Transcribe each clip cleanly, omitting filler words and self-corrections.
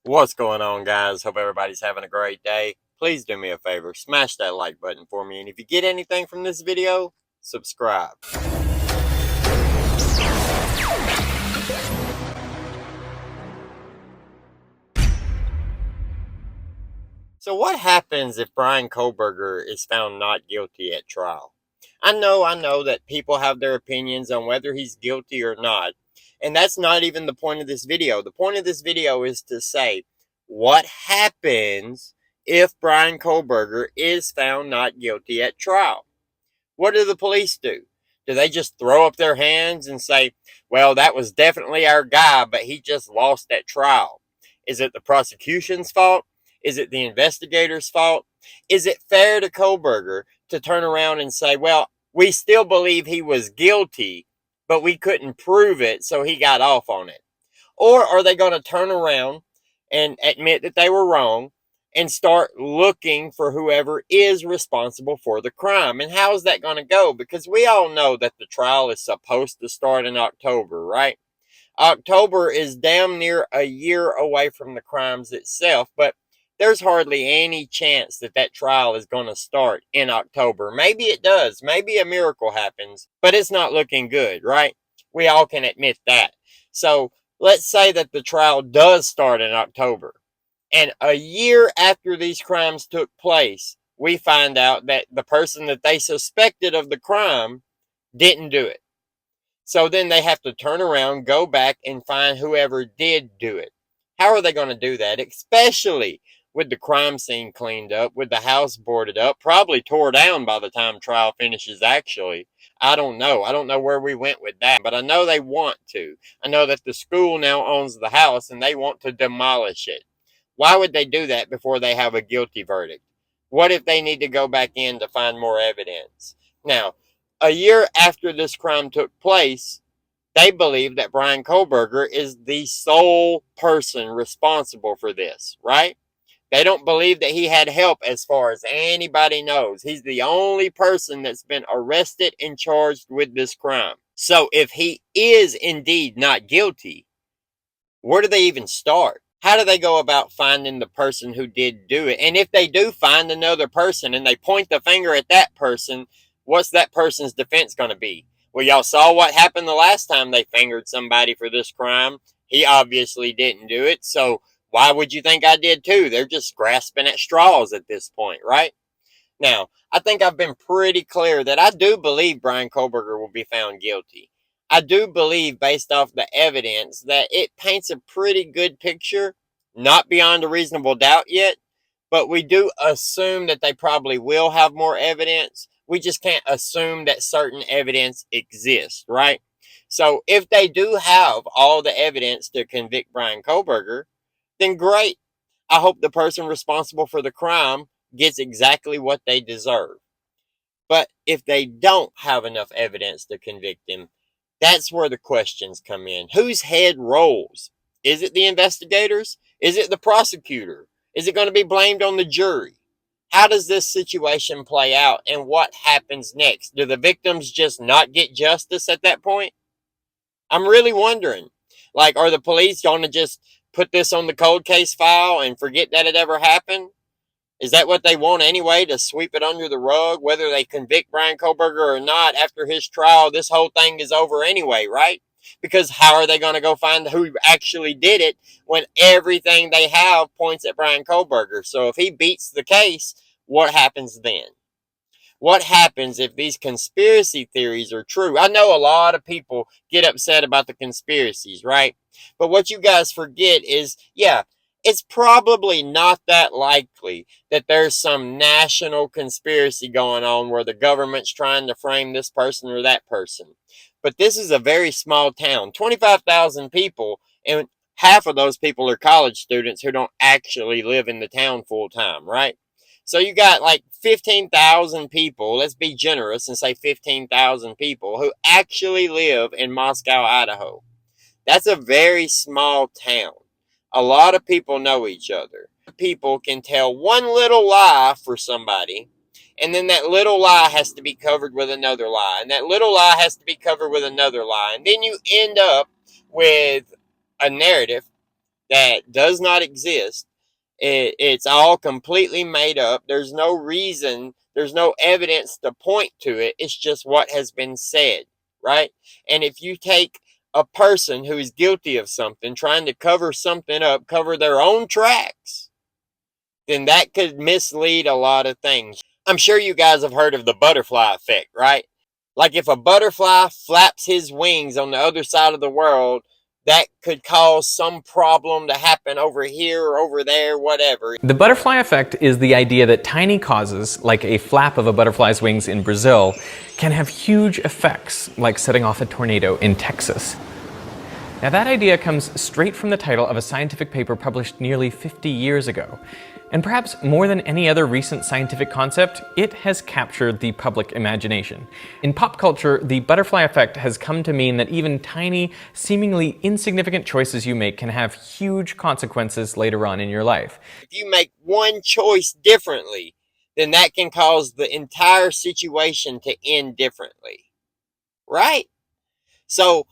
What's going on, guys? Hope everybody's having a great day. Please do me a favor, smash that like button for me, and if you get anything from this video, subscribe. So what happens if Bryan Kohberger is found not guilty at trial? I know that people have their opinions on whether he's guilty or not, and that's not even the point of this video. The point of this video is to say, what happens if Bryan Kohberger is found not guilty at trial? What do the police do? Do they just throw up their hands and say, well, that was definitely our guy, but he just lost at trial? Is it the prosecution's fault? Is it the investigator's fault? Is it fair to Kohberger to turn around and say, well, we still believe he was guilty, but we couldn't prove it, so he got off on it? Or are they going to turn around and admit that they were wrong and start looking for whoever is responsible for the crime? And how is that going to go? Because we all know that the trial is supposed to start in October, right? October is damn near a year away from the crimes itself, but there's hardly any chance that that trial is going to start in October. Maybe it does. Maybe a miracle happens, but it's not looking good, right? We all can admit that. So let's say that the trial does start in October, and a year after these crimes took place, we find out that the person that they suspected of the crime didn't do it. So then they have to turn around, go back, and find whoever did do it. How are they going to do that? Especially with the crime scene cleaned up, with the house boarded up, probably tore down by the time trial finishes, actually. I don't know. I don't know where we went with that, but I know they want to. I know that the school now owns the house and they want to demolish it. Why would they do that before they have a guilty verdict? What if they need to go back in to find more evidence? Now, a year after this crime took place, they believe that Bryan Kohberger is the sole person responsible for this, right? They don't believe that he had help as far as anybody knows. He's the only person that's been arrested and charged with this crime. So if he is indeed not guilty, where do they even start? How do they go about finding the person who did do it? And if they do find another person and they point the finger at that person, what's that person's defense going to be? Well, y'all saw what happened the last time they fingered somebody for this crime. He obviously didn't do it, so why would you think I did too? They're just grasping at straws at this point, right? Now, I think I've been pretty clear that I do believe Bryan Kohberger will be found guilty. I do believe, based off the evidence, that it paints a pretty good picture, not beyond a reasonable doubt yet, but we do assume that they probably will have more evidence. We just can't assume that certain evidence exists, right? So if they do have all the evidence to convict Bryan Kohberger, then great. I hope the person responsible for the crime gets exactly what they deserve. But if they don't have enough evidence to convict him, that's where the questions come in. Whose head rolls? Is it the investigators? Is it the prosecutor? Is it going to be blamed on the jury? How does this situation play out, and what happens next? Do the victims just not get justice at that point? I'm really wondering. Like, are the police going to just put this on the cold case file and forget that it ever happened? Is that what they want anyway, to sweep it under the rug? Whether they convict Bryan Kohberger or not, after his trial, this whole thing is over anyway, right? Because how are they going to go find who actually did it when everything they have points at Bryan Kohberger? So if he beats the case, what happens then? What happens if these conspiracy theories are true? I know a lot of people get upset about the conspiracies, right? But what you guys forget is, yeah, it's probably not that likely that there's some national conspiracy going on where the government's trying to frame this person or that person. But this is a very small town, 25,000 people, and half of those people are college students who don't actually live in the town full time, right? So you got like 15,000 people, let's be generous and say 15,000 people who actually live in Moscow, Idaho. That's a very small town. A lot of people know each other. People can tell one little lie for somebody, and then that little lie has to be covered with another lie, and that little lie has to be covered with another lie, and then you end up with a narrative that does not exist. It's all completely made up. There's no reason, there's no evidence to point to it. It's just what has been said, right? And if you take a person who is guilty of something, trying to cover something up, cover their own tracks, then that could mislead a lot of things. I'm sure you guys have heard of the butterfly effect, right? Like if a butterfly flaps his wings on the other side of the world, that could cause some problem to happen over here or over there, whatever. The butterfly effect is the idea that tiny causes, like a flap of a butterfly's wings in Brazil, can have huge effects, like setting off a tornado in Texas. Now that idea comes straight from the title of a scientific paper published nearly 50 years ago. And perhaps more than any other recent scientific concept, it has captured the public imagination. In pop culture, the butterfly effect has come to mean that even tiny, seemingly insignificant choices you make can have huge consequences later on in your life. If you make one choice differently, then that can cause the entire situation to end differently, right? So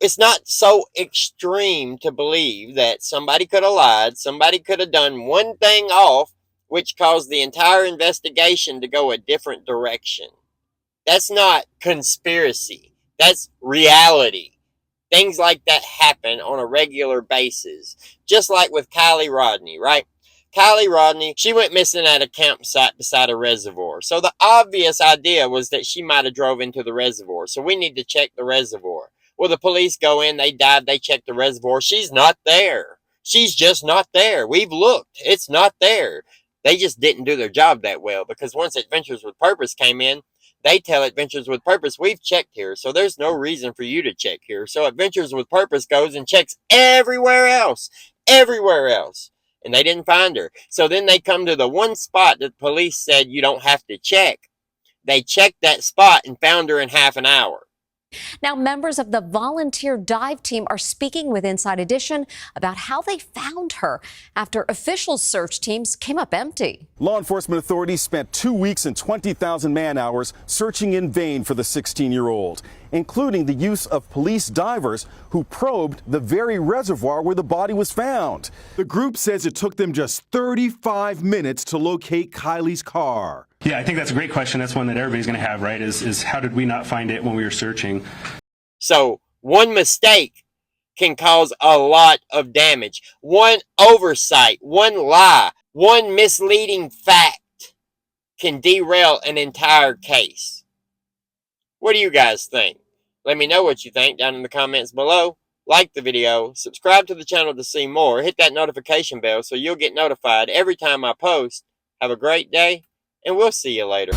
it's not so extreme to believe that somebody could have lied, somebody could have done one thing off, which caused the entire investigation to go a different direction. That's not conspiracy. That's reality. Things like that happen on a regular basis. Just like with Kylie Rodney, right? Kylie Rodney, she went missing at a campsite beside a reservoir. So the obvious idea was that she might have drove into the reservoir. So we need to check the reservoir. Well, the police go in, they dive, they check the reservoir. She's not there. She's just not there. We've looked. It's not there. They just didn't do their job that well, because once Adventures with Purpose came in, they tell Adventures with Purpose, we've checked here, so there's no reason for you to check here. So Adventures with Purpose goes and checks everywhere else, and they didn't find her. So then they come to the one spot that the police said you don't have to check. They checked that spot and found her in half an hour. Now, members of the volunteer dive team are speaking with Inside Edition about how they found her after official search teams came up empty. Law enforcement authorities spent 2 weeks and 20,000 man-hours searching in vain for the 16-year-old, including the use of police divers who probed the very reservoir where the body was found. The group says it took them just 35 minutes to locate Kylie's car. Yeah, I think that's a great question. That's one that everybody's going to have, right? Is how did we not find it when we were searching? So one mistake can cause a lot of damage. One oversight, one lie, one misleading fact can derail an entire case. What do you guys think? Let me know what you think down in the comments below. Like the video, subscribe to the channel to see more, hit that notification bell so you'll get notified every time I post. Have a great day, and we'll see you later.